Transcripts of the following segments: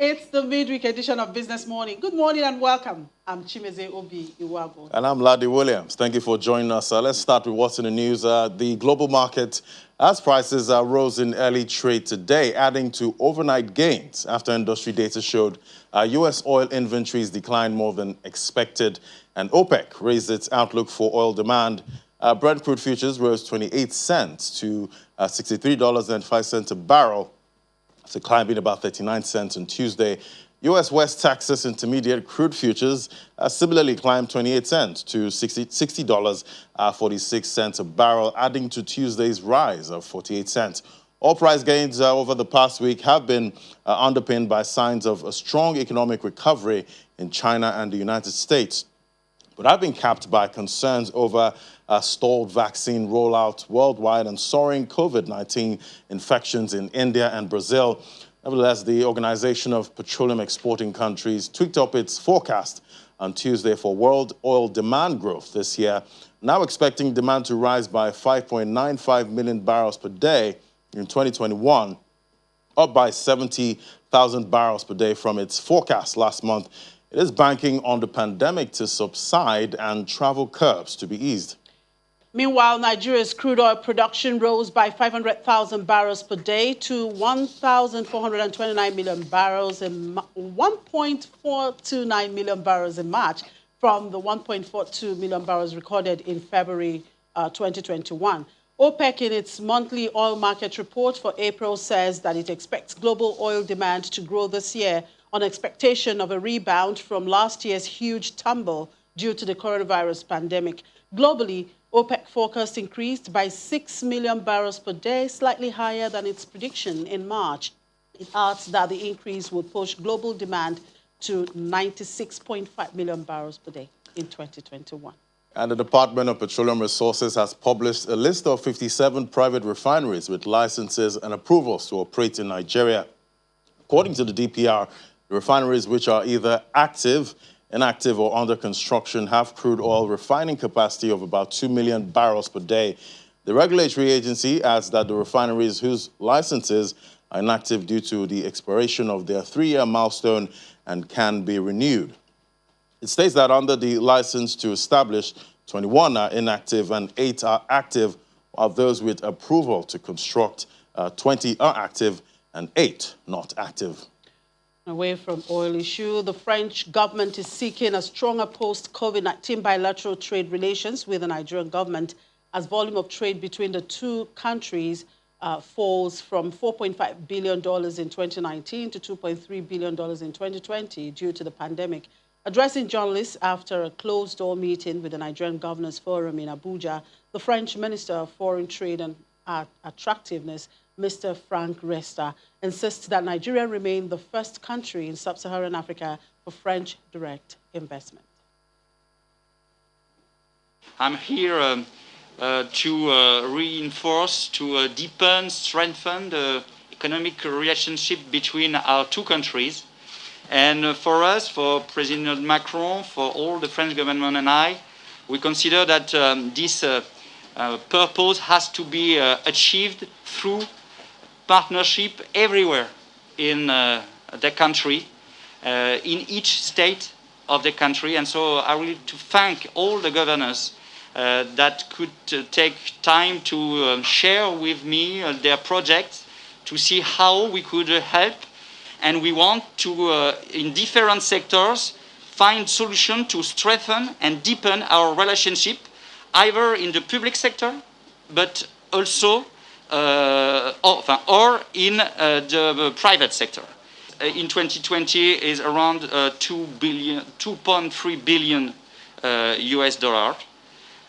It's the midweek edition of Business Morning. Good morning and welcome. I'm Chimeze Obi Iwago. And I'm Ladi Williams. Thank you for joining us. Let's start with what's in the news. The global market, as prices rose in early trade today, adding to overnight gains after industry data showed U.S. oil inventories declined more than expected, and OPEC raised its outlook for oil demand. Brent crude futures rose 28 cents to $63.05 a barrel, climbing about 39 cents on Tuesday. U.S. West Texas Intermediate crude futures similarly climbed 28 cents to $60.46 a barrel, adding to Tuesday's rise of 48 cents. Oil price gains over the past week have been underpinned by signs of a strong economic recovery in China and the United States, but have been capped by concerns over stalled vaccine rollout worldwide and soaring COVID-19 infections in India and Brazil. Nevertheless, the Organization of Petroleum Exporting Countries tweaked up its forecast on Tuesday for world oil demand growth this year, now expecting demand to rise by 5.95 million barrels per day in 2021, up by 70,000 barrels per day from its forecast last month. It is banking on the pandemic to subside and travel curbs to be eased. Meanwhile, Nigeria's crude oil production rose by 500,000 barrels per day to 1,429 million barrels and 1.429 million barrels in March, from the 1.42 million barrels recorded in February 2021. OPEC, in its monthly oil market report for April, says that it expects global oil demand to grow this year on expectation of a rebound from last year's huge tumble due to the coronavirus pandemic. Globally, OPEC forecast increased by 6 million barrels per day, slightly higher than its prediction in March. It adds that the increase would push global demand to 96.5 million barrels per day in 2021. And the Department of Petroleum Resources has published a list of 57 private refineries with licenses and approvals to operate in Nigeria. According to the DPR, the refineries, which are either active, inactive, or under construction, have crude oil refining capacity of about 2 million barrels per day. The regulatory agency adds that the refineries whose licenses are inactive due to the expiration of their 3-year milestone and can be renewed. It states that under the license to establish, 21 are inactive and 8 are active, while those with approval to construct, 20 are active and 8 not active. Away from oil issue, the French government is seeking a stronger post-COVID-19 bilateral trade relations with the Nigerian government as volume of trade between the two countries falls from $4.5 billion in 2019 to $2.3 billion in 2020 due to the pandemic. Addressing journalists after a closed-door meeting with the Nigerian Governors Forum in Abuja, the French Minister of Foreign Trade and Attractiveness, Mr. Frank Resta, insists that Nigeria remain the first country in sub-Saharan Africa for French direct investment. I'm here to reinforce, to deepen, strengthen the economic relationship between our two countries. And for us, for President Macron, for all the French government and I, we consider that this purpose has to be achieved through partnership everywhere in the country, in each state of the country. And so I really to thank all the governors that could take time to share with me their projects to see how we could help. And we want to, in different sectors, find solutions to strengthen and deepen our relationship, either in the public sector, but also or in the private sector. In 2020 is around 2.3 billion US dollars.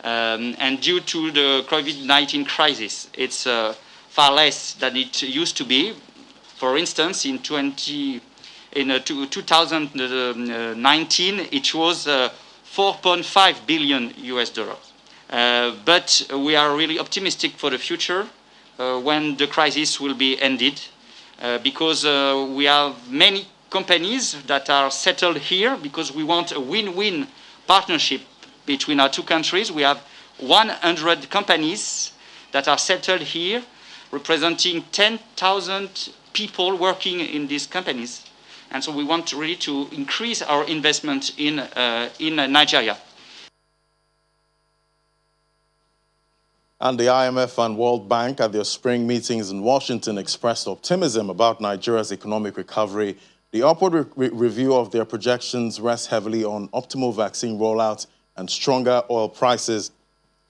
And due to the COVID-19 crisis, it's far less than it used to be. For instance, in 2019, it was 4.5 billion US dollars. But we are really optimistic for the future when the crisis will be ended, because we have many companies that are settled here because we want a win-win partnership between our two countries. We have 100 companies that are settled here, representing 10,000 people working in these companies. And so we want really to increase our investment in Nigeria. And the IMF and World Bank at their spring meetings in Washington expressed optimism about Nigeria's economic recovery. The upward review of their projections rests heavily on optimal vaccine rollout and stronger oil prices.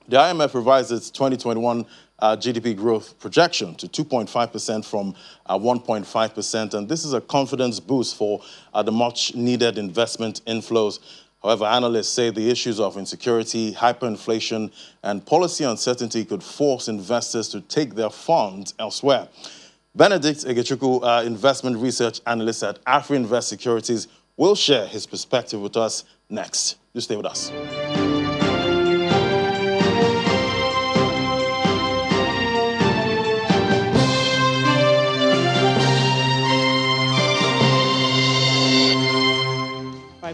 The IMF revised its 2021 GDP growth projection to 2.5% from 1.5%, and this is a confidence boost for the much-needed investment inflows. However, analysts say the issues of insecurity, hyperinflation, and policy uncertainty could force investors to take their funds elsewhere. Benedict Egechukwu, investment research analyst at AfriInvest Securities, will share his perspective with us next. Do stay with us.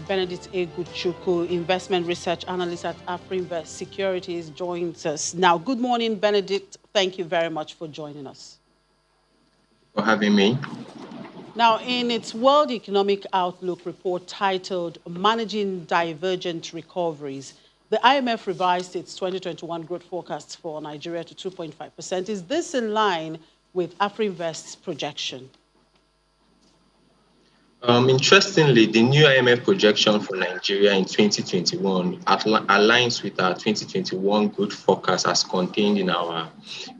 Benedict Egechukwu, investment research analyst at AfriInvest Securities, joins us now. Good morning, Benedict. Thank you very much for joining us. For having me. Now, in its World Economic Outlook report titled Managing Divergent Recoveries, the IMF revised its 2021 growth forecast for Nigeria to 2.5%. Is this in line with AfriInvest's projection? Interestingly, the new IMF projection for Nigeria in 2021 aligns with our 2021 growth forecast as contained in our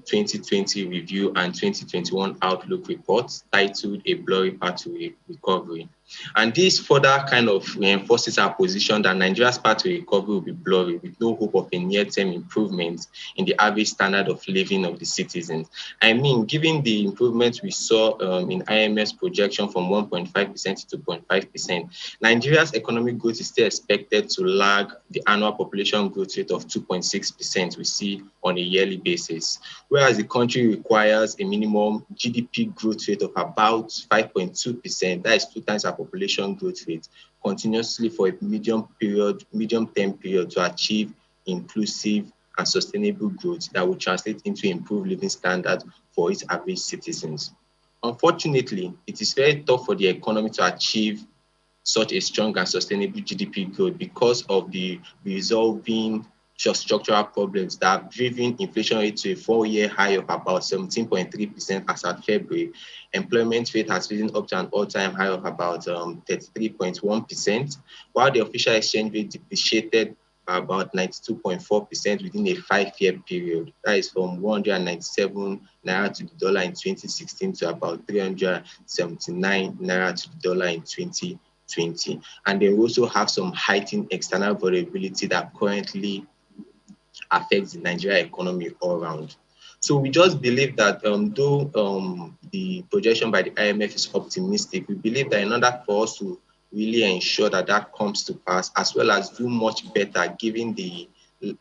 2020 review and 2021 outlook reports titled A Blurry Path to Recovery. And this further kind of reinforces our position that Nigeria's path to recovery will be blurry with no hope of a near-term improvement in the average standard of living of the citizens. I mean, given the improvements we saw in IMF's projection from 1.5% to 2.5%, Nigeria's economic growth is still expected to lag the annual population growth rate of 2.6% we see on a yearly basis, whereas the country requires a minimum GDP growth rate of about 5.2%, that is 2 times our population growth rate, continuously for a medium-term period to achieve inclusive and sustainable growth that will translate into improved living standards for its average citizens. Unfortunately, it is very tough for the economy to achieve such a strong and sustainable GDP growth because of the resolving structural problems that have driven inflation rate to a 4-year high of about 17.3% as at February. Employment rate has risen up to an all-time high of about 33.1%, while the official exchange rate depreciated by about 92.4% within a 5-year period. That is from 197 naira to the dollar in 2016 to about 379 naira to the dollar in 2020. And they also have some heightened external variability that currently affects the Nigerian economy all around. So we just believe that though the projection by the IMF is optimistic, we believe that in order for us to really ensure that that comes to pass, as well as do much better given the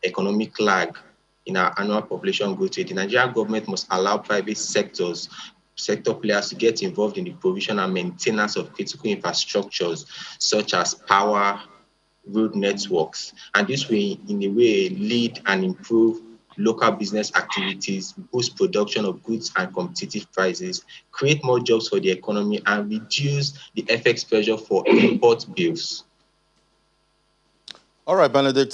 economic lag in our annual population growth rate, the Nigerian government must allow private sector players to get involved in the provision and maintenance of critical infrastructures such as power, road networks, and this will in a way lead and improve local business activities, boost production of goods and competitive prices, create more jobs for the economy, and reduce the FX pressure for import bills. All right, Benedict,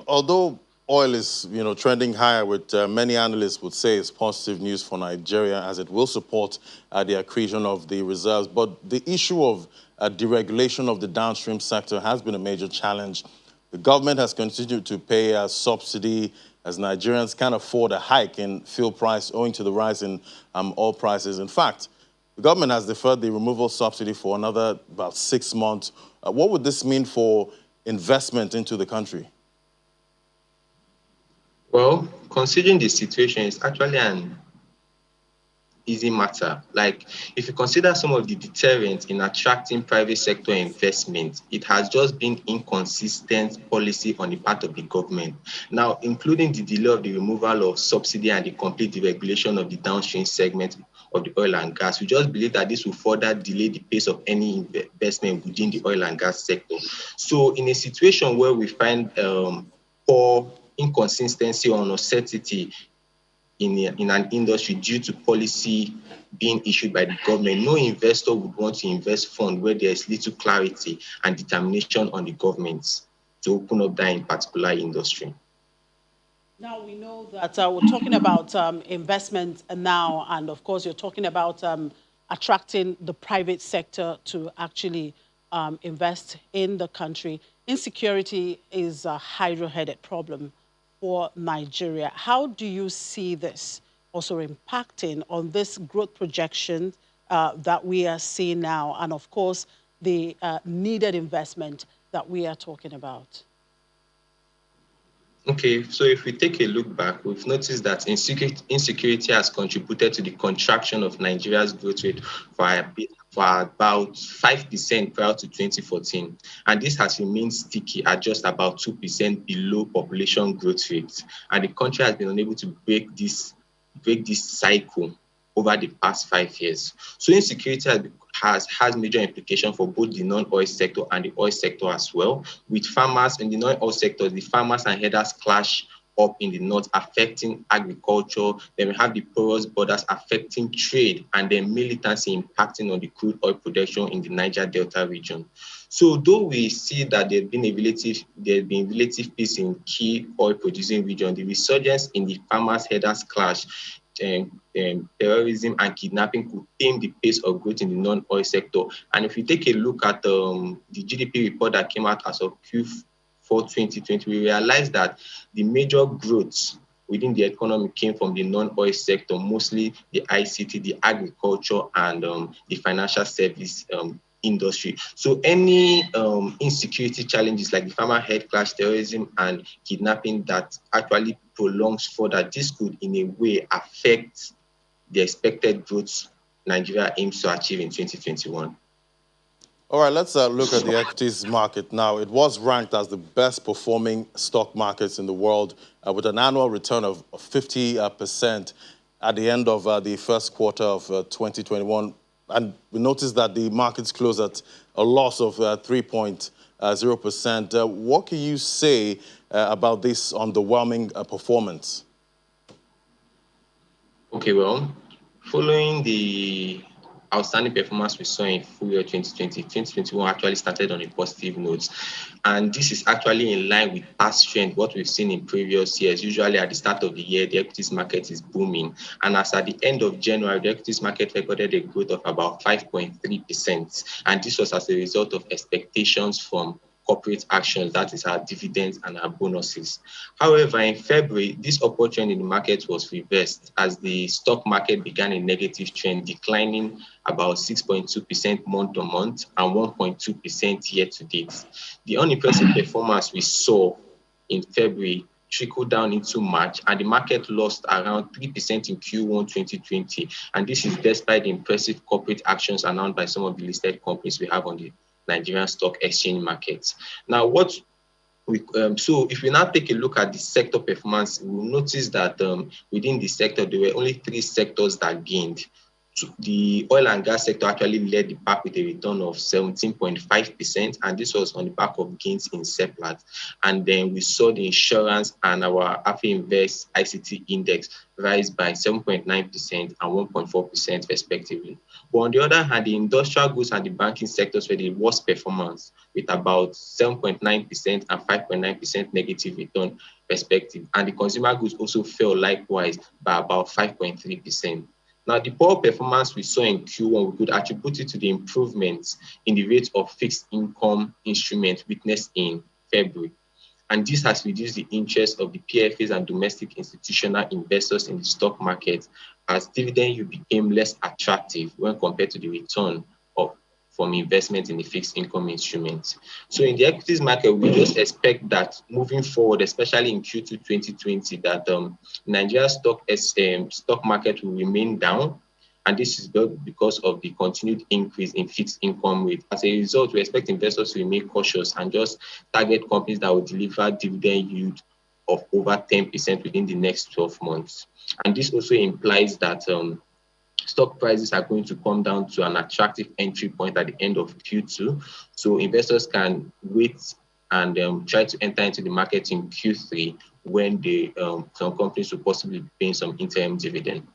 although oil is trending higher, with many analysts would say it's positive news for Nigeria as it will support the accretion of the reserves, but the issue of deregulation of the downstream sector has been a major challenge. The government has continued to pay a subsidy as Nigerians can't afford a hike in fuel price owing to the rise in oil prices. In fact, the government has deferred the removal subsidy for another about 6 months. What would this mean for investment into the country? Well, considering the situation, it's actually an easy matter. Like, if you consider some of the deterrents in attracting private sector investment, it has just been inconsistent policy on the part of the government. Now, including the delay of the removal of subsidy and the complete deregulation of the downstream segment of the oil and gas, we just believe that this will further delay the pace of any investment within the oil and gas sector. So in a situation where we find poor inconsistency or uncertainty in an industry due to policy being issued by the government. No investor would want to invest fund where there is little clarity and determination on the government to open up that in particular industry. Now we know that we're talking about investment now, and of course you're talking about attracting the private sector to actually invest in the country. Insecurity is a hydra-headed problem for Nigeria. How do you see this also impacting on this growth projection that we are seeing now, and of course the needed investment that we are talking about? Okay, so if we take a look back, we've noticed that insecurity has contributed to the contraction of Nigeria's growth rate for about 5% prior to 2014. And this has remained sticky at just about 2% below population growth rate. And the country has been unable to break this cycle over the past 5 years. So insecurity has major implications for both the non-oil sector and the oil sector as well. With farmers in the non-oil sector, the farmers and herders clash up in the north, affecting agriculture. Then we have the porous borders affecting trade, and then militancy impacting on the crude oil production in the Niger Delta region. So though we see that there's been relative peace in key oil producing regions, the resurgence in the farmers herders clash, terrorism and kidnapping could tame the pace of growth in the non-oil sector. And if we take a look at the GDP report that came out as of Q4 2020, we realize that the major growth within the economy came from the non-oil sector, mostly the ICT, the agriculture, and the financial service industry. So any insecurity challenges like the farmer head clash, terrorism, and kidnapping that actually prolongs further, this could in a way affect the expected growth Nigeria aims to achieve in 2021. All right, let's look at the equities market now. It was ranked as the best performing stock markets in the world with an annual return of 50% at the end of the first quarter of 2021. And we noticed that the markets closed at a loss of 3.0%. What can you say about this underwhelming performance? Okay, well, following the outstanding performance we saw in full year 2020, 2021 actually started on a positive note. And this is actually in line with past trend, what we've seen in previous years. Usually at the start of the year, the equities market is booming. And as at the end of January, the equities market recorded a growth of about 5.3%. And this was as a result of expectations from corporate actions, that is our dividends and our bonuses. However, in February, this upward trend in the market was reversed as the stock market began a negative trend, declining about 6.2% month on month and 1.2% year to date. The unimpressive performance we saw in February trickled down into March, and the market lost around 3% in Q1 2020. And this is despite the impressive corporate actions announced by some of the listed companies we have on the Nigerian stock exchange markets. Now, so if we now take a look at the sector performance, we will notice that within the sector, there were only 3 sectors that gained. So the oil and gas sector actually led the pack with a return of 17.5%, and this was on the back of gains in Seplat. And then we saw the insurance and our AfriInvest ICT index rise by 7.9% and 1.4% respectively. But on the other hand, the industrial goods and the banking sectors were the worst performance, with about 7.9% and 5.9% negative return respective. And the consumer goods also fell likewise by about 5.3%. Now, the poor performance we saw in Q1, we could attribute it to the improvements in the rate of fixed income instruments witnessed in February. And this has reduced the interest of the PFAs and domestic institutional investors in the stock market, as dividend yield became less attractive when compared to the return from investment in the fixed income instruments. So in the equities market, we just expect that moving forward, especially in Q2 2020, that Nigeria's stock market will remain down. And this is because of the continued increase in fixed income rate. As a result, we expect investors to remain cautious and just target companies that will deliver dividend yield of over 10% within the next 12 months. And this also implies that stock prices are going to come down to an attractive entry point at the end of Q2. So investors can wait and try to enter into the market in Q3 when some companies will possibly be paying some interim dividend.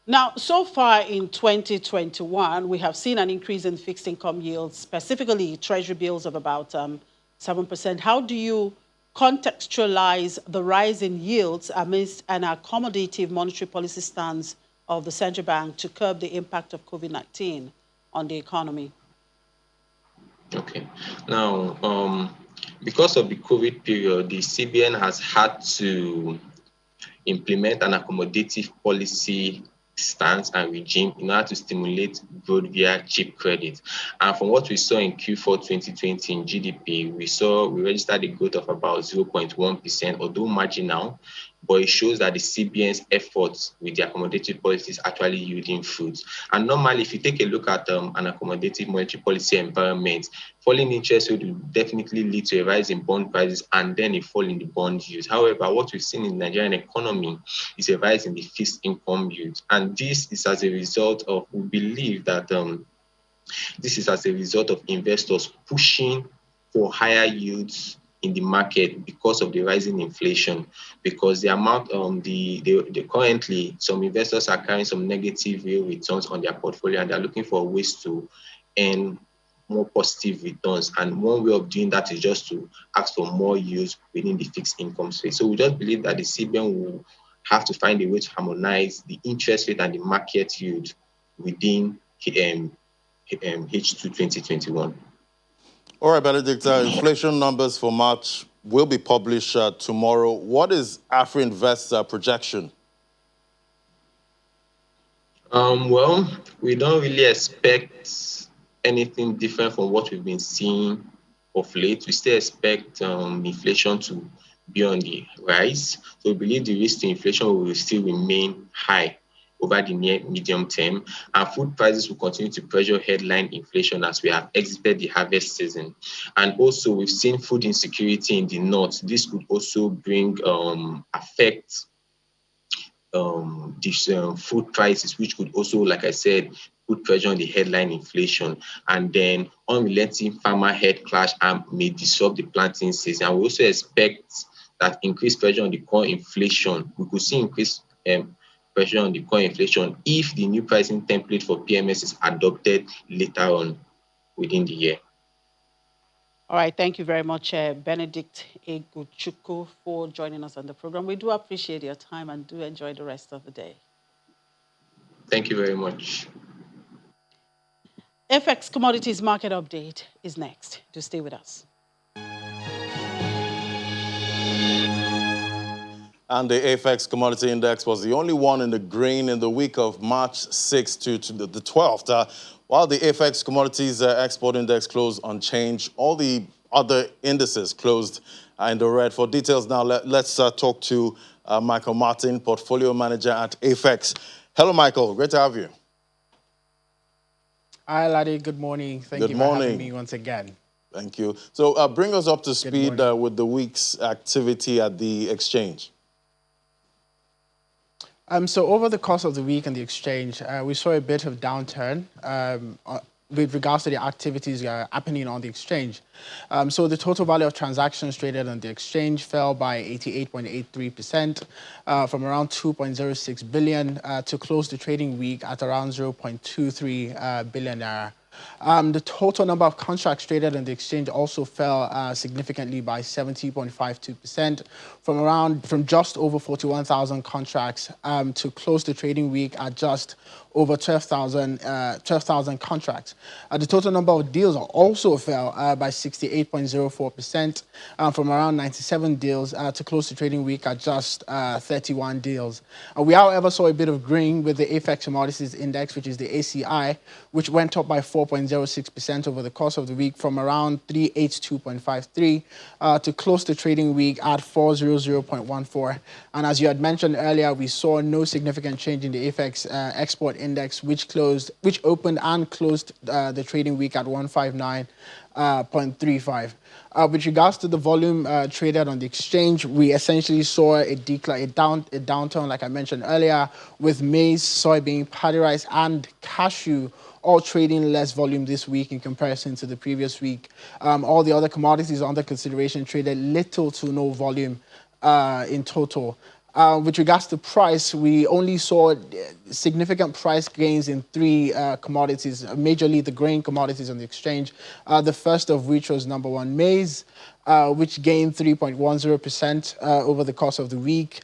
Now, so far in 2021, we have seen an increase in fixed income yields, specifically treasury bills of about 7%. How do you contextualize the rise in yields amidst an accommodative monetary policy stance of the central bank to curb the impact of COVID-19 on the economy? Okay. Now, because of the COVID period, the CBN has had to implement an accommodative policy stance and regime in order to stimulate growth via cheap credit. And from what we saw in Q4 2020 in GDP, we registered a growth of about 0.1%, although marginal, but it shows that the CBN's efforts with the accommodative policy is actually yielding fruits. And normally, if you take a look at an accommodative monetary policy environment, falling interest rate will definitely lead to a rise in bond prices and then a fall in the bond yields. However, what we've seen in the Nigerian economy is a rise in the fixed income yields. And this is as a result of, we believe that this is as a result of investors pushing for higher yields in the market because of the rising inflation, because the amount currently some investors are carrying some negative real returns on their portfolio and they're looking for ways to earn more positive returns. And one way of doing that is just to ask for more yields within the fixed income space. So we just believe that the CBN will have to find a way to harmonize the interest rate and the market yield within H2 2021. All right, Benedict, inflation numbers for March will be published tomorrow. What is AfriInvest's projection? Well, we don't really expect anything different from what we've been seeing of late. We still expect inflation to be on the rise. So we believe the risk to inflation will still remain high over the near medium term, and food prices will continue to pressure headline inflation as we have exited the harvest season. And also, we've seen food insecurity in the north. This could also affect these food prices, which could also, like I said, put pressure on the headline inflation. And then unrelenting farmer head clash may disrupt the planting season. And we also expect that increased pressure on the core inflation. We could see increased pressure on the core inflation if the new pricing template for PMS is adopted later on within the year. All right, thank you very much, Benedict Eguchukwu, for joining us on the program. We do appreciate your time and do enjoy the rest of the day. Thank you very much. FX Commodities Market Update is next. Do stay with us. And the FX Commodity Index was the only one in the green in the week of March 6th to the 12th. While the FX Commodities Export Index closed unchanged, all the other indices closed in the red. For details now, let's talk to Michael Martin, Portfolio Manager at FX. Hello, Michael. Great to have you. Hi, Ladi. Good morning. Thank you for having me once again. Thank you. So bring us up to speed with the week's activity at the exchange. So over the course of the week on the exchange, we saw a bit of downturn with regards to the activities happening on the exchange. So the total value of transactions traded on the exchange fell by 88.83% from around 2.06 billion to close the trading week at around 0.23 billion naira. The total number of contracts traded on the exchange also fell significantly by 70.52% from just over 41,000 contracts to close the trading week at just over 12,000 contracts. The total number of deals also fell by 68.04% from around 97 deals to close the trading week at just 31 deals. We, however, saw a bit of green with the FX Commodities Index, which is the ACI, which went up by 4.06% over the course of the week from around 382.53 to close the trading week at 400.14. And as you had mentioned earlier, we saw no significant change in the FX Export Index, which opened and closed the trading week at 159.35. With regards to the volume traded on the exchange, we essentially saw a downturn, like I mentioned earlier, with maize, soybean, paddy rice, and cashew all trading less volume this week in comparison to the previous week. All the other commodities under consideration traded little to no volume in total. With regards to price, we only saw significant price gains in three commodities, majorly the grain commodities on the exchange. The first of which was number one, maize, which gained 3.10% over the course of the week,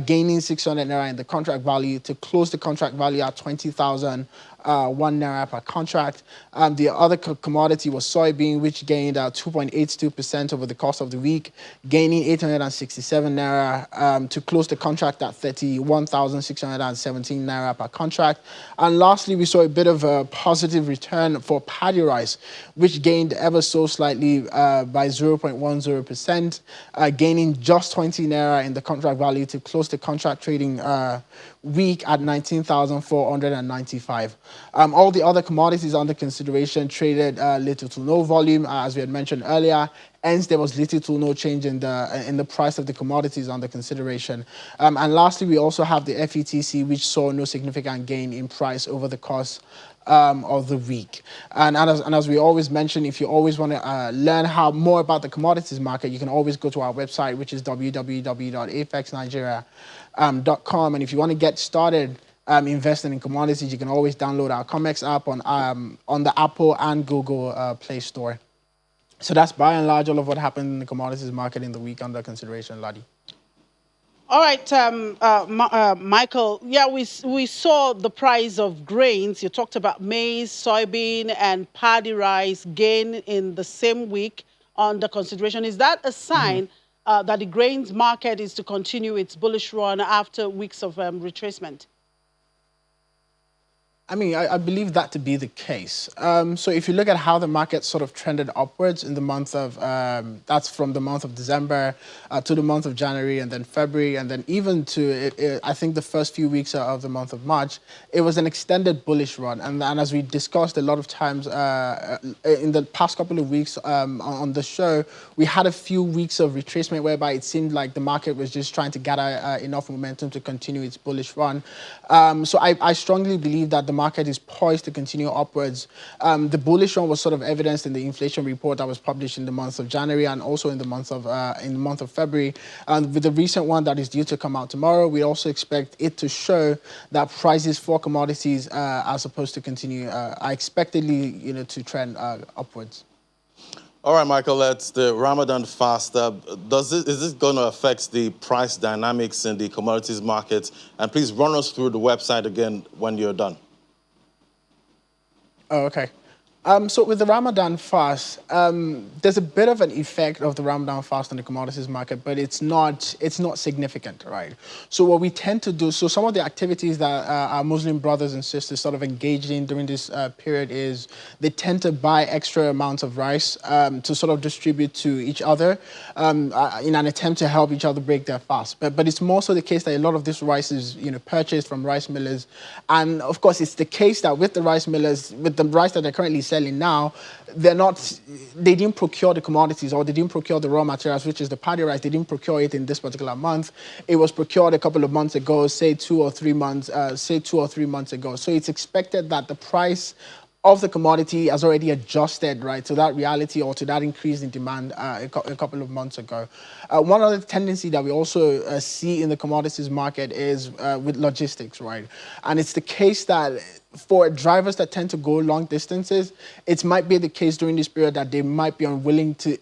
gaining 600 naira in the contract value to close the contract value at 20,001 naira per contract. The other commodity was soybean, which gained 2.82% over the course of the week, gaining 867 naira to close the contract at 31,617 naira per contract. And lastly, we saw a bit of a positive return for paddy rice, which gained ever so slightly by 0.10%, gaining just 20 naira in the contract value to close the contract trading week at 19,495. All the other commodities under consideration traded little to no volume, as we had mentioned earlier. Hence, there was little to no change in the price of the commodities under consideration. And lastly, we also have the FETC, which saw no significant gain in price over the course of the week. And as we always mention, if you always want to learn more about the commodities market, you can always go to our website, which is www.afexnigeria.com. And if you want to get started investing in commodities, you can always download our COMEX app on the Apple and Google Play Store. So that's by and large all of what happened in the commodities market in the week under consideration, Ladi. All right, Michael. Yeah, we saw the price of grains. You talked about maize, soybean, and paddy rice gain in the same week under consideration. Is that a sign that the grains market is to continue its bullish run after weeks of retracement? I mean, I believe that to be the case. So if you look at how the market sort of trended upwards in the month of, that's from the month of December to the month of January and then February, and then even to, I think, the first few weeks of the month of March, it was an extended bullish run. And as we discussed a lot of times in the past couple of weeks on the show, we had a few weeks of retracement whereby it seemed like the market was just trying to gather enough momentum to continue its bullish run. So I strongly believe that the market is poised to continue upwards. The bullish run was sort of evidenced in the inflation report that was published in the month of January and also in the month of February. And with the recent one that is due to come out tomorrow, we also expect it to show that prices for commodities are supposed to continue, are expectedly, to trend upwards. All right, Michael, that's the Ramadan fast. Is this going to affect the price dynamics in the commodities markets? And please run us through the website again when you're done. Oh, okay. So with the Ramadan fast, there's a bit of an effect of the Ramadan fast on the commodities market, but it's not significant, right? So what we tend to do, so some of the activities that our Muslim brothers and sisters sort of engaged in during this period is they tend to buy extra amounts of rice to sort of distribute to each other in an attempt to help each other break their fast. But it's more so the case that a lot of this rice is purchased from rice millers, and of course it's the case that with the rice millers, with the rice that they're currently selling now, they didn't procure the commodities, or they didn't procure the raw materials, which is the paddy rice. They didn't procure it in this particular month. It was procured a couple of months ago, say 2 or 3 months ago. So it's expected that the price of the commodity has already adjusted, right, to that reality or to that increase in demand a couple of months ago. One other tendency that we also see in the commodities market is with logistics, right? And it's the case that for drivers that tend to go long distances, it might be the case during this period that they might be unwilling to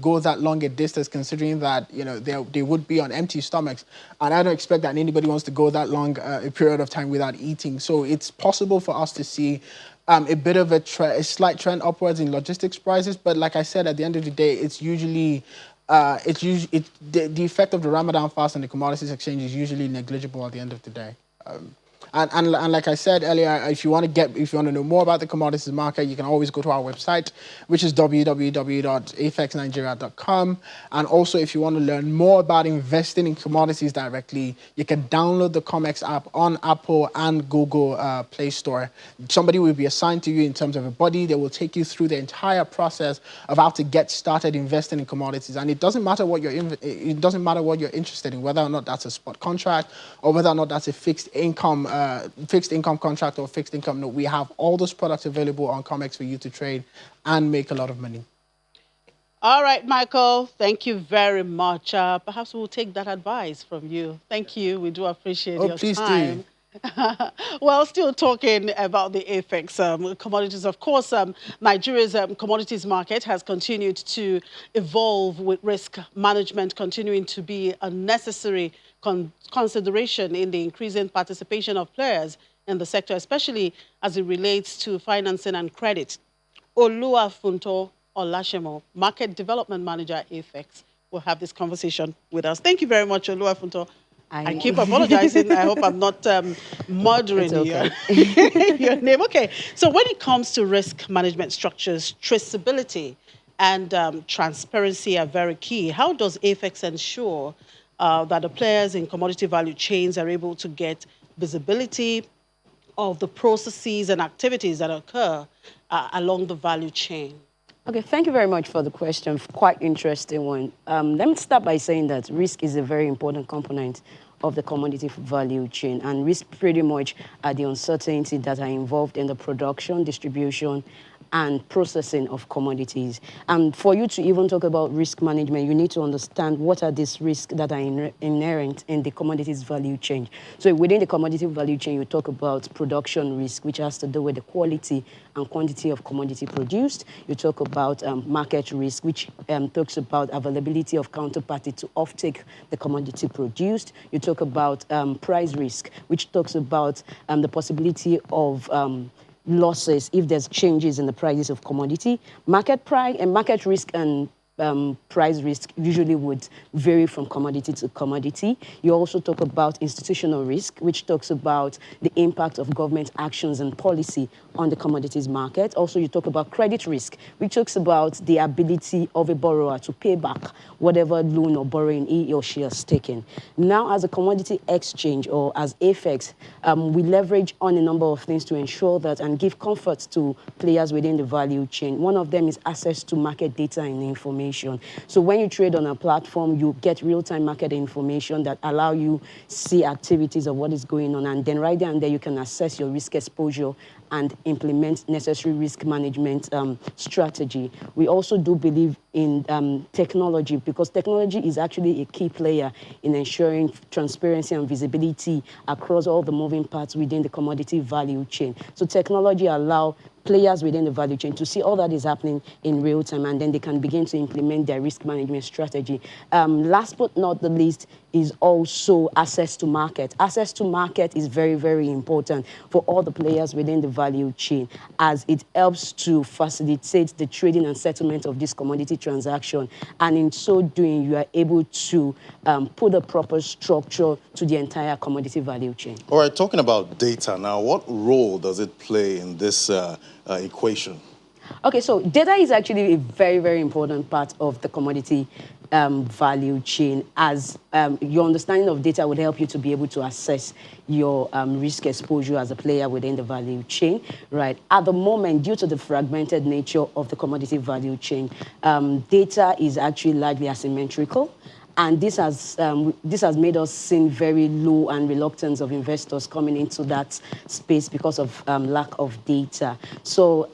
go that long a distance, considering that they would be on empty stomachs, and I don't expect that anybody wants to go that long a period of time without eating. So it's possible for us to see a bit of a slight trend upwards in logistics prices, but like I said, at the end of the day, the effect of the Ramadan fast on the commodities exchange is usually negligible at the end of the day. And like I said earlier, if you want to know more about the commodities market, you can always go to our website, which is www.afexnigeria.com. And also, if you want to learn more about investing in commodities directly, you can download the COMEX app on Apple and Google Play Store. Somebody will be assigned to you in terms of a body. They will take you through the entire process of how to get started investing in commodities. And it doesn't matter what you're interested in, whether or not that's a spot contract or whether or not that's a fixed income contract or fixed income note. We have all those products available on COMEX for you to trade and make a lot of money. All right, Michael, thank you very much. Perhaps we'll take that advice from you. Thank you. We do appreciate Oh, your please do. time. Well, still talking about the FX commodities. Of course, Nigeria's commodities market has continued to evolve, with risk management continuing to be a necessary consideration in the increasing participation of players in the sector, especially as it relates to financing and credit. Oluwafunto Olashemo, Market Development Manager at AFEX, will have this conversation with us. Thank you very much, Oluwafunto. I keep apologizing. I hope I'm not murdering okay. your name. Okay, so when it comes to risk management structures, traceability and transparency are very key. How does AFEX ensure that the players in commodity value chains are able to get visibility of the processes and activities that occur along the value chain? Okay, thank you very much for the question. Quite interesting one. Let me start by saying that risk is a very important component of the commodity value chain, and risk pretty much are the uncertainty that are involved in the production, distribution, and processing of commodities. And for you to even talk about risk management, you need to understand what are these risks that are inherent in the commodities value chain. So within the commodity value chain, you talk about production risk, which has to do with the quality and quantity of commodity produced. You talk about market risk, which talks about availability of counterparty to offtake the commodity produced. You talk about price risk, which talks about the possibility of losses if there's changes in the prices of commodity. Market price and market risk and price risk usually would vary from commodity to commodity. You also talk about institutional risk, which talks about the impact of government actions and policy on the commodities market. Also, you talk about credit risk, which talks about the ability of a borrower to pay back whatever loan or borrowing he or she has taken. Now, as a commodity exchange or as AFEX, we leverage on a number of things to ensure that and give comfort to players within the value chain. One of them is access to market data and information. So when you trade on a platform, you get real-time market information that allow you see activities of what is going on. And then right there and there, you can assess your risk exposure and implement necessary risk management strategy. We also do believe in technology, because technology is actually a key player in ensuring transparency and visibility across all the moving parts within the commodity value chain. So technology allows players within the value chain to see all that is happening in real time, and then they can begin to implement their risk management strategy. Last but not the least is also access to market. Access to market is very, very important for all the players within the value chain, as it helps to facilitate the trading and settlement of this commodity transaction. And in so doing, you are able to put a proper structure to the entire commodity value chain. All right, talking about data now, what role does it play in this equation? Okay, so data is actually a very, very important part of the commodity value chain, as your understanding of data would help you to be able to assess your risk exposure as a player within the value chain, right? At the moment, due to the fragmented nature of the commodity value chain, data is actually largely asymmetrical. And this has made us see very low and reluctance of investors coming into that space because of lack of data. So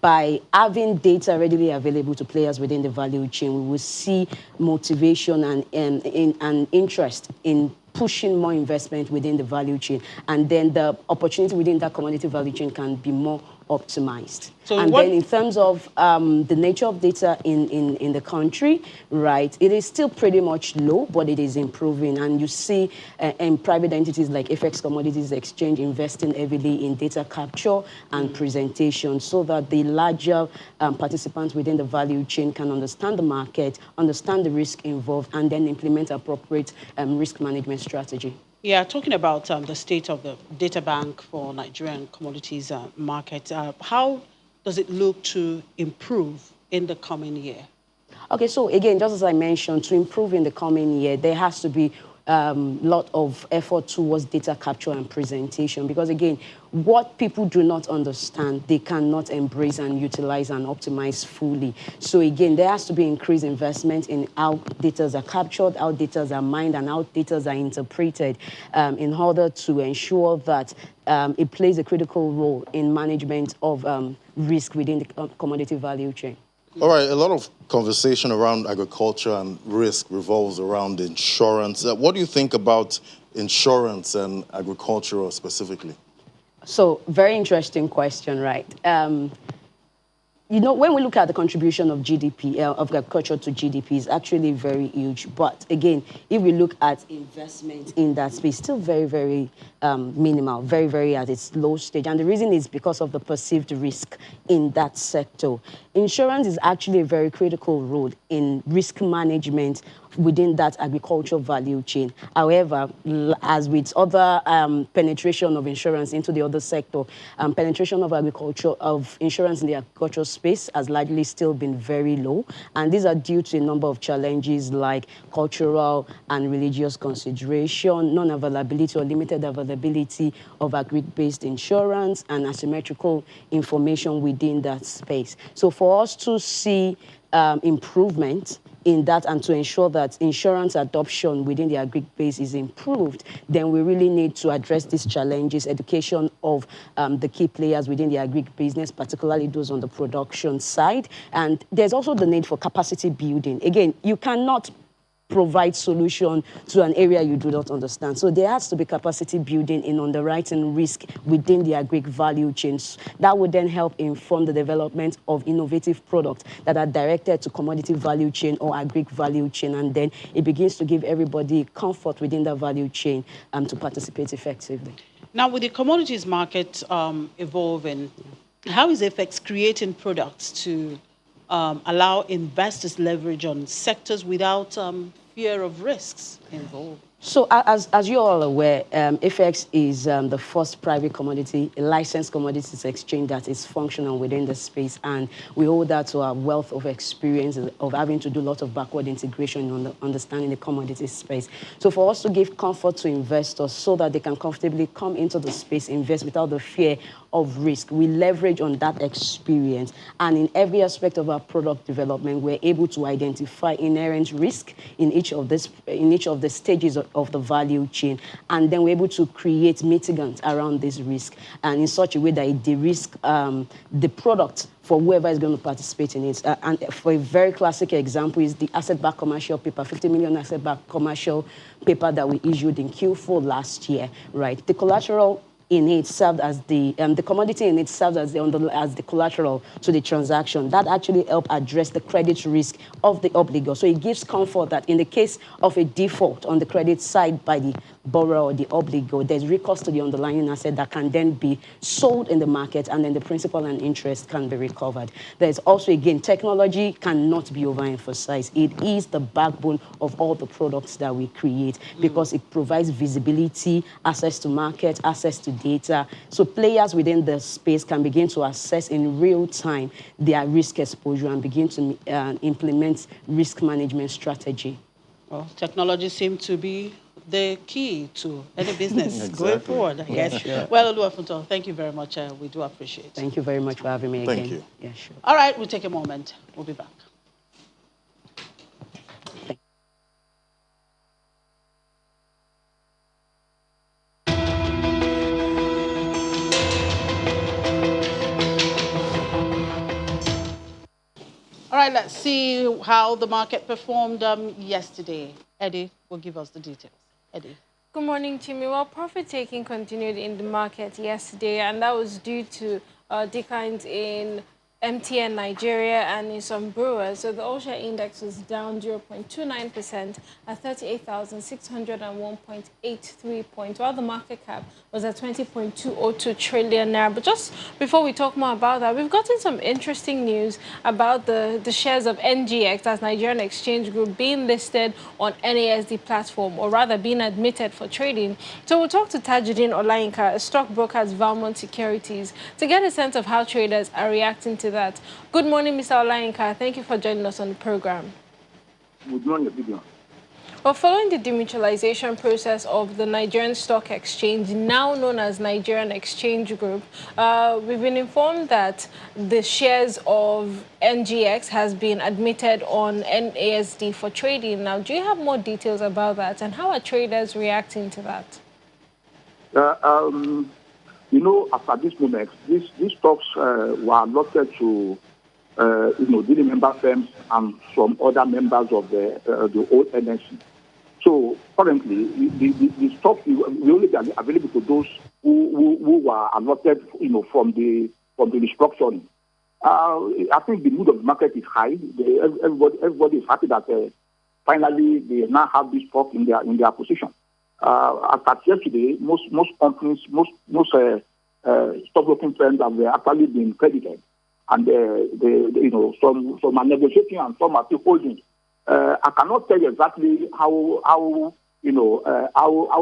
by having data readily available to players within the value chain, we will see motivation and interest in pushing more investment within the value chain. And then the opportunity within that commodity value chain can be more optimized. So and then in terms of the nature of data in the country, right, it is still pretty much low, but it is improving. And you see in private entities like FX Commodities Exchange investing heavily in data capture and presentation, so that the larger participants within the value chain can understand the market, understand the risk involved, and then implement appropriate risk management strategy. Yeah, talking about the state of the data bank for Nigerian commodities market, how does it look to improve in the coming year? Okay, so again, just as I mentioned, to improve in the coming year, there has to be a lot of effort towards data capture and presentation, because again, what people do not understand, they cannot embrace and utilize and optimize fully. So again, there has to be increased investment in how data are captured, how data are mined, and how data are interpreted in order to ensure that it plays a critical role in management of risk within the commodity value chain. All right, a lot of conversation around agriculture and risk revolves around insurance. What do you think about insurance and agriculture specifically? So, very interesting question, right? You know, when we look at the contribution of GDP, of agriculture to GDP, is actually very huge. But again, if we look at investment in that space, still very, very minimal, very, very at its low stage. And the reason is because of the perceived risk in that sector. Insurance is actually a very critical role in risk management within that agricultural value chain. However, as with other penetration of insurance into the other sector, penetration of insurance in the agricultural space has largely still been very low. And these are due to a number of challenges like cultural and religious consideration, non-availability or limited availability of agri-based insurance, and asymmetrical information within that space. So for us to see improvement in that and to ensure that insurance adoption within the agri base is improved, then we really need to address these challenges, education of the key players within the agri business, particularly those on the production side. And there's also the need for capacity building. Again, you cannot provide solution to an area you do not understand. So there has to be capacity building in underwriting risk within the agri value chains. That would then help inform the development of innovative products that are directed to commodity value chain or agri value chain. And then it begins to give everybody comfort within the value chain to participate effectively. Now, with the commodities market evolving, how is FX creating products to allow investors leverage on sectors without fear of risks involved? So as you're all aware, FX is the first private licensed commodities exchange that is functional within the space. And we owe that to our wealth of experience of having to do a lot of backward integration on understanding the commodities space. So for us to give comfort to investors so that they can comfortably come into the space, invest without the fear of risk, we leverage on that experience. And in every aspect of our product development, we're able to identify inherent risk in each of the stages of the value chain. And then we're able to create mitigants around this risk and in such a way that it de-risk the product for whoever is going to participate in it. And for a very classic example is the asset-backed commercial paper, 50 million asset-backed commercial paper that we issued in Q4 last year, right? The collateral in it served as the commodity in it served as the collateral to the transaction. That actually helped address the credit risk of the obligor. So it gives comfort that in the case of a default on the credit side by the borrower or the obligor, there's recourse to the underlying asset that can then be sold in the market, and then the principal and interest can be recovered. There's also, again, technology cannot be overemphasized. It is the backbone of all the products that we create because it provides visibility, access to market, access to data. So players within the space can begin to assess in real time their risk exposure and begin to implement risk management strategy. Well, technology seems to be the key to any business Exactly. going forward, I guess. Sure. Well, Oluwafunto, thank you very much. We do appreciate it. Thank you very much for having me again. Thank you. Yeah, sure. All right, we'll take a moment. We'll be back. All right, let's see how the market performed yesterday. Eddie will give us the details. Eddie. Good morning, Jimmy. Well, profit-taking continued in the market yesterday, and that was due to declines in MTN Nigeria and in some brewers. So the all-share index was down 0.29% at 38,601.83 points, while the market cap was at 20.202 trillion naira. But just before we talk more about that, we've gotten some interesting news about the shares of NGX, that's Nigerian Exchange Group, being listed on NASD platform, or rather being admitted for trading. So we'll talk to Tajuddin Olayinka, a stockbroker at Valmont Securities, to get a sense of how traders are reacting to that. Good morning, Mr. Olayinka. Thank you for joining us on the program. Good morning, Vivian. Well, following the demutualization process of the Nigerian Stock Exchange, now known as Nigerian Exchange Group, we've been informed that the shares of NGX has been admitted on NASD for trading. Now, do you have more details about that, and how are traders reacting to that? You know, as at this moment, these stocks were allotted to daily member firms and some other members of the old NSC. So currently, the stock will only be available to those who were allotted, from the restructuring. I think the mood of the market is high. Everybody is happy that finally they now have this stock in their position. As at yesterday, most companies, most stockbroking firms have actually been credited, and some are negotiating and some are still holding. I cannot tell you exactly how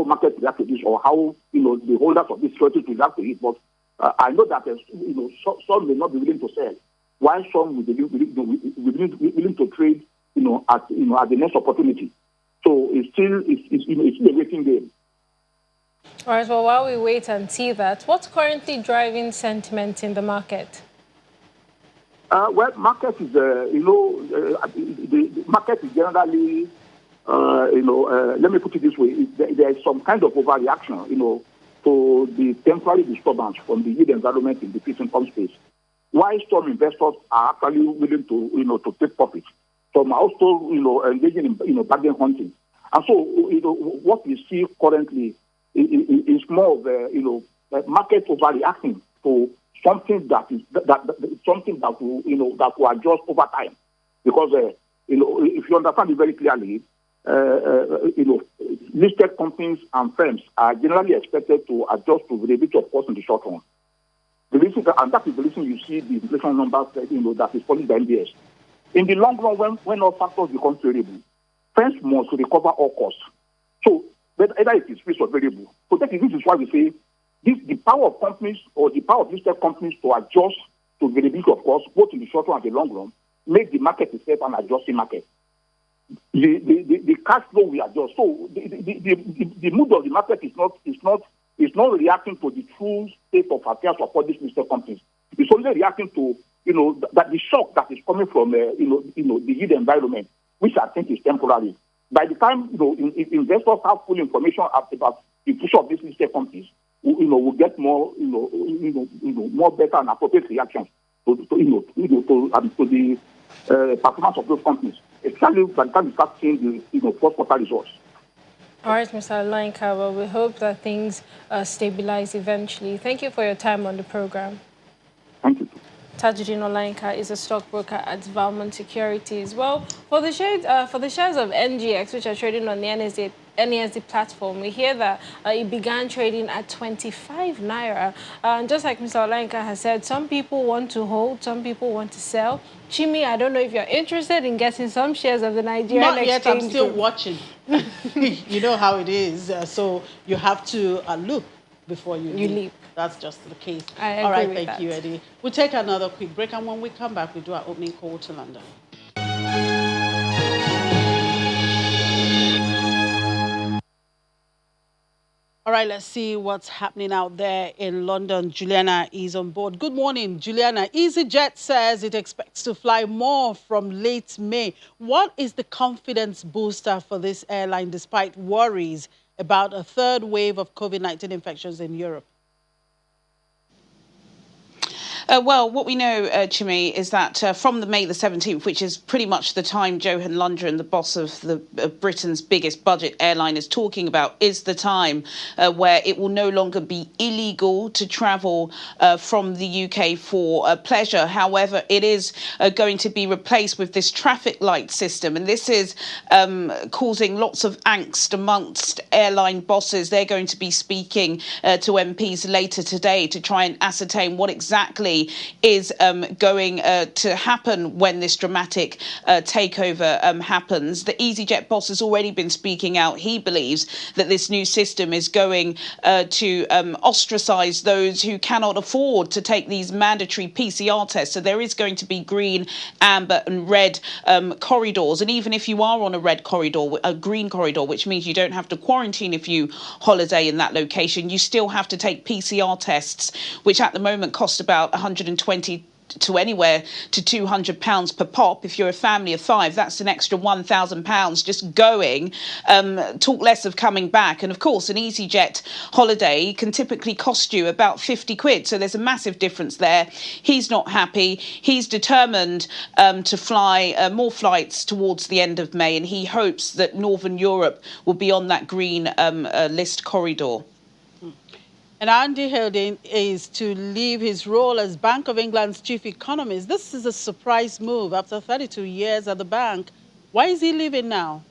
market react to this, or how the holders of this security react to it, but I know that some may not be willing to sell, while some will be willing to trade at the next opportunity. So it's still a waiting game. All right. Well, while we wait and see that, what's currently driving sentiment in the market? Well, market is the market is generally let me put it this way: there is some kind of overreaction, to the temporary disturbance from the yield environment in the fixed income space. While some investors are actually willing to take profits, some are also engaging in bargain hunting. And so what we see currently is more of market overreacting to something that will adjust over time. Because if you understand it very clearly, listed companies and firms are generally expected to adjust to variability of cost in the short run. The reason, and that is the reason you see the inflation numbers that is following the MBS. In the long run, when all factors become favorable, firms must recover all costs. So either it is fixed or variable. So this is why we say the power of companies, or the power of listed companies, to adjust to variability of costs, both in the short run and the long run, make the market itself an adjusting market. The cash flow will adjust. So the mood of the market is not reacting to the true state of affairs of all these listed companies. It's only reacting to that the shock that is coming from the yield environment, which I think is temporary. By the time investors have full information about the future of these listed companies, we'll get more more better and appropriate reactions to the performance of those companies, especially by the time we start seeing the first quarter results. All right, Mr. Olayinka, well, we hope that things stabilize eventually. Thank you for your time on the program. Thank you. Tajuddin Olayinka is a stockbroker at Valmont Securities. Well, for the shares of NGX, which are trading on the NESD platform, we hear that it began trading at 25 naira. And just like Mr. Olayinka has said, some people want to hold, some people want to sell. Chimi, I don't know if you're interested in getting some shares of the Nigerian exchange. Not yet, I'm still watching. You know how it is. So you have to look before you leap. That's just the case. All right, thank you, Eddie. We'll take another quick break, and when we come back, we do our opening call to London. All right, let's see what's happening out there in London. Juliana is on board. Good morning, Juliana. EasyJet says it expects to fly more from late May. What is the confidence booster for this airline despite worries about a third wave of COVID-19 infections in Europe? Well, what we know, Chimi, is that from the May the 17th, which is pretty much the time Johan Lundgren, the boss of Britain's biggest budget airline, is talking about, is the time where it will no longer be illegal to travel from the UK for pleasure. However, it is going to be replaced with this traffic light system. And this is causing lots of angst amongst airline bosses. They're going to be speaking to MPs later today to try and ascertain what exactly is going to happen when this dramatic takeover happens. The EasyJet boss has already been speaking out. He believes that this new system is going to ostracize those who cannot afford to take these mandatory PCR tests. So there is going to be green, amber and red corridors. And even if you are on a red corridor, a green corridor, which means you don't have to quarantine if you holiday in that location, you still have to take PCR tests, which at the moment cost about 120 to anywhere to £200 per pop. If you're a family of 5, that's an extra £1,000 just going. Talk less of coming back. And of course, an EasyJet holiday can typically cost you about 50 quid. So there's a massive difference there. He's not happy. He's determined to fly more flights towards the end of May, and he hopes that Northern Europe will be on that green list corridor. And Andy Haldane is to leave his role as Bank of England's chief economist. This is a surprise move after 32 years at the bank. Why is he leaving now?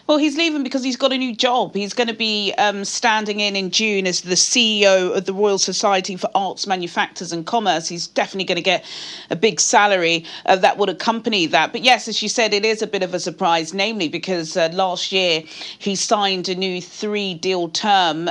Well, he's leaving because he's got a new job. He's going to be standing in June as the CEO of the Royal Society for Arts, Manufactures and Commerce. He's definitely going to get a big salary that would accompany that. But yes, as you said, it is a bit of a surprise, namely because last year he signed a new 3-deal term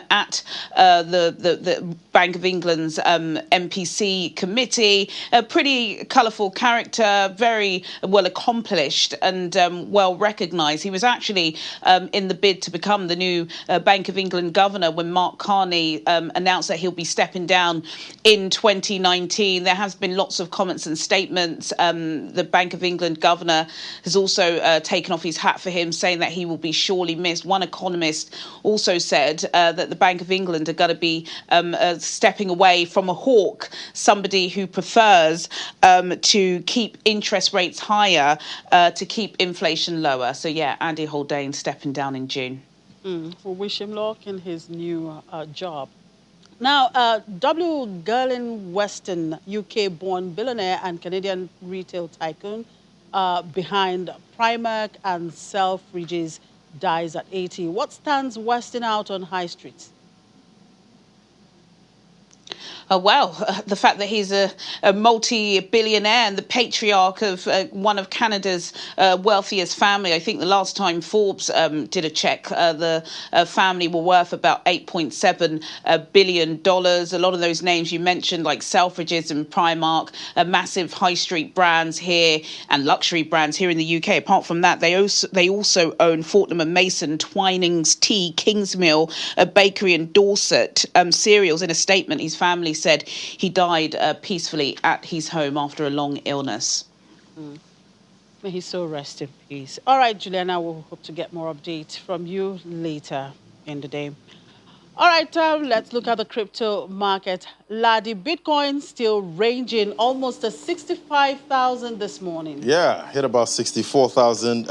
at the Bank of England's MPC committee. A pretty colourful character, very well accomplished and well recognised. He was actually in the bid to become the new Bank of England governor when Mark Carney announced that he'll be stepping down in 2019. There has been lots of comments and statements. The Bank of England governor has also taken off his hat for him, saying that he will be surely missed. One economist also said that the Bank of England are going to be stepping away from a hawk, somebody who prefers to keep interest rates higher to keep inflation lower. So yeah, Andy Haldane stepping down in June. We wish him luck in his new job. Now, W. Gerlin Weston, UK-born billionaire and Canadian retail tycoon, behind Primark and Selfridges, dies at 80. What stands Weston out on high streets? The fact that he's a multi-billionaire and the patriarch of one of Canada's wealthiest family. I think the last time Forbes did a check, the family were worth about $8.7 billion. A lot of those names you mentioned, like Selfridges and Primark, massive high street brands here and luxury brands here in the UK. Apart from that, they also own Fortnum & Mason, Twinings Tea, Kingsmill, a bakery in Dorset, cereals. In a statement, his family said he died peacefully at his home after a long illness. May he so rest in peace. All right, Juliana, we'll hope to get more updates from you later in the day. All right, let's look at the crypto market. Ladi, Bitcoin still ranging almost at 65,000 this morning. Yeah, hit about 64,000.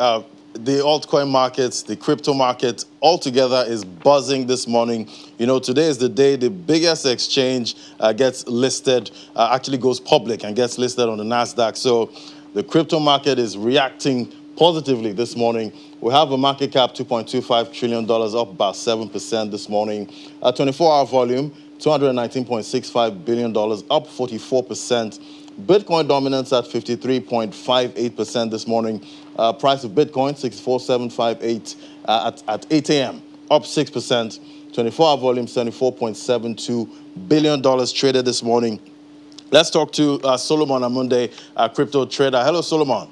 The altcoin markets, the crypto market altogether is buzzing this morning. You know, today is the day the biggest exchange gets listed, actually goes public and gets listed on the NASDAQ. So the crypto market is reacting positively this morning. We have a market cap $2.25 trillion, up about 7% this morning. 24-hour volume, $219.65 billion, up 44%. Bitcoin dominance at 53.58% this morning. Price of Bitcoin, 64,758 at 8 a.m., up 6%. 24-hour volume, $74.72 billion traded this morning. Let's talk to Solomon Amunde, a crypto trader. Hello, Solomon.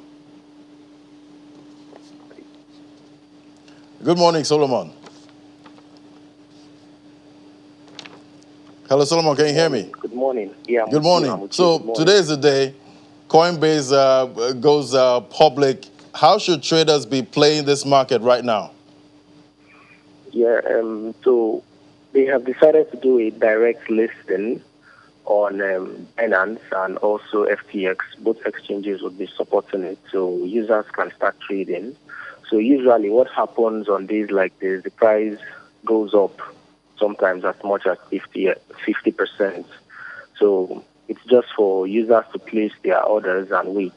Good morning, Solomon. Hello, Solomon. Can you hear me? Good morning. Yeah. Good morning. So today is the day Coinbase goes public. How should traders be playing this market right now? Yeah. So they have decided to do a direct listing on Binance and also FTX. Both exchanges would be supporting it, so users can start trading. So usually, what happens on days like this, the price goes up. Sometimes as much as 50%. So it's just for users to place their orders and wait.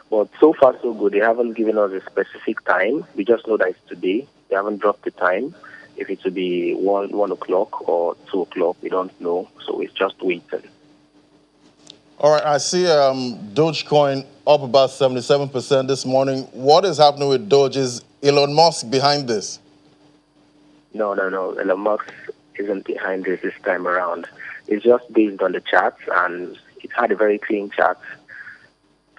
But so far, so good. They haven't given us a specific time. We just know that it's today. They haven't dropped the time. If it will be 1 o'clock or 2 o'clock, we don't know. So it's just waiting. All right, I see Dogecoin up about 77% this morning. What is happening with Doge? Is Elon Musk behind this? No. Elon Musk isn't behind this time around. It's just based on the charts, and it had a very clean chart.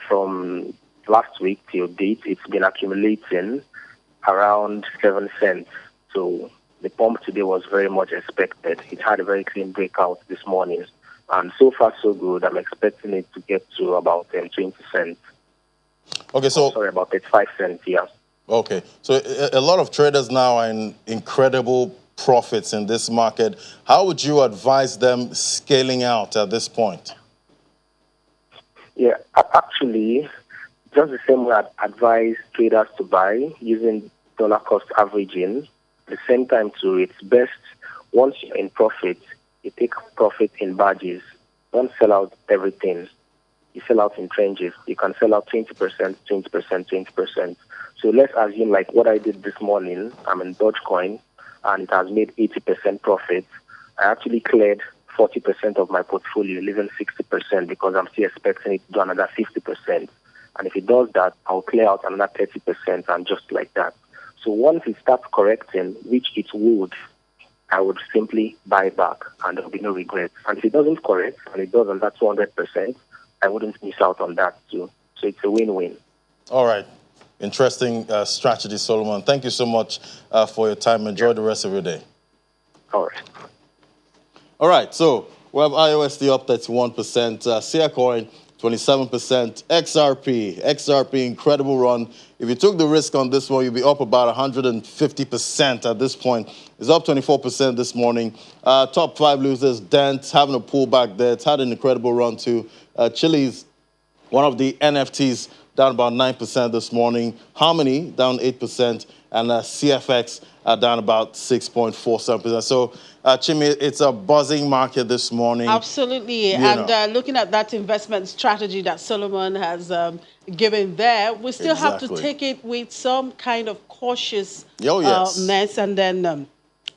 From last week till date, it's been accumulating around 7 cents. So the pump today was very much expected. It had a very clean breakout this morning, And so far, so good. I'm expecting it to get to about 20 cents. Okay, so... sorry, about 35 cents, yeah. Okay, so a lot of traders now are in incredible profits in this market. How would you advise them scaling out at this point? Yeah, actually, just the same way I'd advise traders to buy using dollar cost averaging. At the same time, too, it's best once you're in profit, you take profit in batches. Don't sell out everything. You sell out in tranches. You can sell out 20%, 20%, 20%. So let's assume like what I did this morning. I'm in Dogecoin, and it has made 80% profit. I actually cleared 40% of my portfolio, leaving 60% because I'm still expecting it to do another 50%. And if it does that, I'll clear out another 30% and just like that. So once it starts correcting, which it would, I would simply buy back and there will be no regrets. And if it doesn't correct and it does on that 200%, I wouldn't miss out on that too. So it's a win-win. All right. Interesting strategy, Solomon. Thank you so much for your time. Enjoy the rest of your day. All right. All right. So we have IOSD up 31%, SIA Coin 27%, XRP, incredible run. If you took the risk on this one, you'd be up about 150% at this point. It's up 24% this morning. Top 5 losers, Dent, having a pullback there. It's had an incredible run too. Chili's, one of the NFTs, down about 9% this morning. Harmony, down 8%. And CFX, down about 6.47%. So, Chimi, it's a buzzing market this morning. Absolutely. And looking at that investment strategy that Solomon has given there, we still have to take it with some kind of cautiousness and then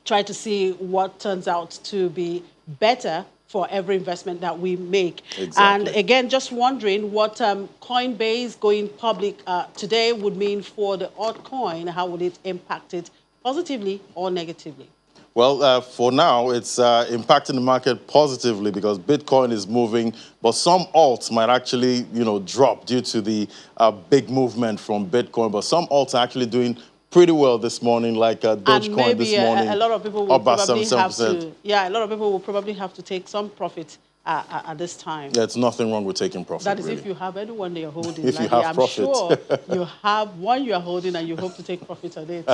try to see what turns out to be better for every investment that we make. And again, just wondering what Coinbase going public today would mean for the altcoin. How would it impact it positively or negatively? Well, for now, it's impacting the market positively because Bitcoin is moving, but some alts might actually, drop due to the big movement from Bitcoin. But some alts are actually doing pretty well this morning, like Dogecoin this morning. A lot of people will probably have to. Yeah, a lot of people will probably have to take some profit at this time. Yeah, it's nothing wrong with taking profit. That is, really. if you have anyone that you're holding. If you have profit. I'm sure you have one you are holding and you hope to take profit on it.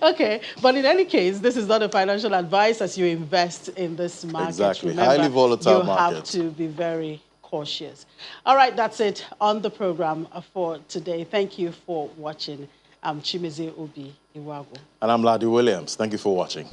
Okay, but in any case, this is not a financial advice as you invest in this market. Exactly, remember, highly volatile market. You have to be very cautious. All right, that's it on the program for today. Thank you for watching. I'm Chimeze Obi Iwago. And I'm Ladi Williams. Thank you for watching.